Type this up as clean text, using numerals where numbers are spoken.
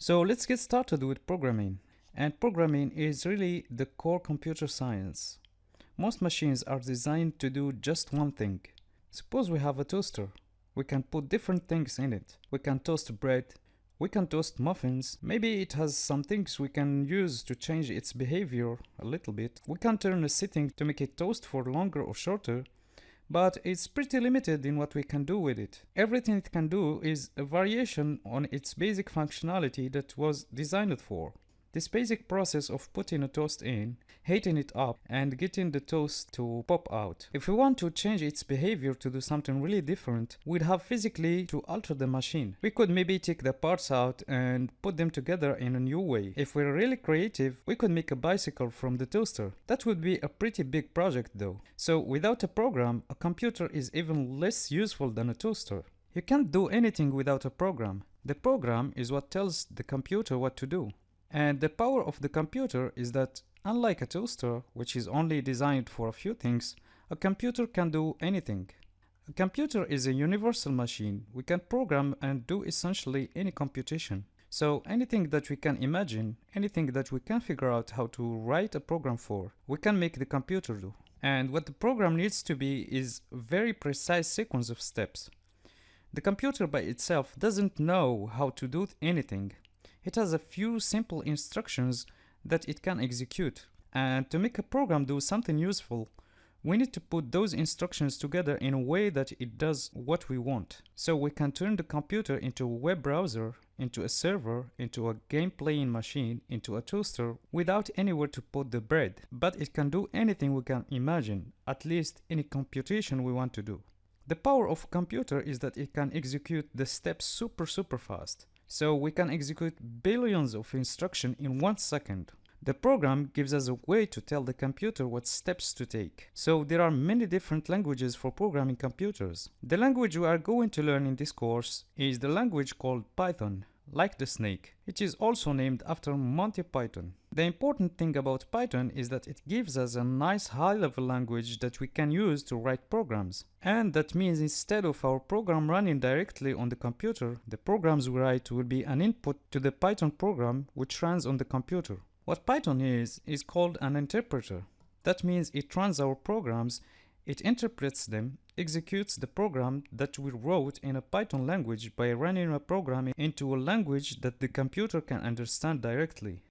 So let's get started with programming. And programming is really the core computer science. Most machines are designed to do just one thing. Suppose we have a toaster. We can put different things in it. We can toast bread. We can toast muffins. Maybe it has some things we can use to change its behavior a little bit. We can turn a setting to make it toast for longer or shorter. But it's pretty limited in what we can do with it. Everything it can do is a variation on its basic functionality that was designed for. This basic process of putting a toast in, heating it up, and getting the toast to pop out. If we want to change its behavior to do something really different, we'd have physically to alter the machine. We could maybe take the parts out and put them together in a new way. If we're really creative, we could make a bicycle from the toaster. That would be a pretty big project though. So without a program, a computer is even less useful than a toaster. You can't do anything without a program. The program is what tells the computer what to do. And the power of the computer is that, unlike a toaster, which is only designed for a few things, a computer can do anything. A computer is a universal machine. We can program and do essentially any computation. So anything that we can imagine, anything that we can figure out how to write a program for, we can make the computer do. And what the program needs to be is a very precise sequence of steps. The computer by itself doesn't know how to do anything. It has a few simple instructions that it can execute. And to make a program do something useful, we need to put those instructions together in a way that it does what we want. So we can turn the computer into a web browser, into a server, into a game playing machine, into a toaster without anywhere to put the bread. But it can do anything we can imagine, at least any computation we want to do. The power of a computer is that it can execute the steps super fast. So we can execute billions of instructions in 1 second. The program gives us a way to tell the computer what steps to take. So there are many different languages for programming computers. The language we are going to learn in this course is the language called Python, like the snake. It is also named after Monty Python. The important thing about Python is that it gives us a nice high-level language that we can use to write programs. And that means instead of our program running directly on the computer, the programs we write will be an input to the Python program which runs on the computer. What Python is called an interpreter. That means it runs our programs, it interprets them, executes the program that we wrote in a Python language by running a program into a language that the computer can understand directly.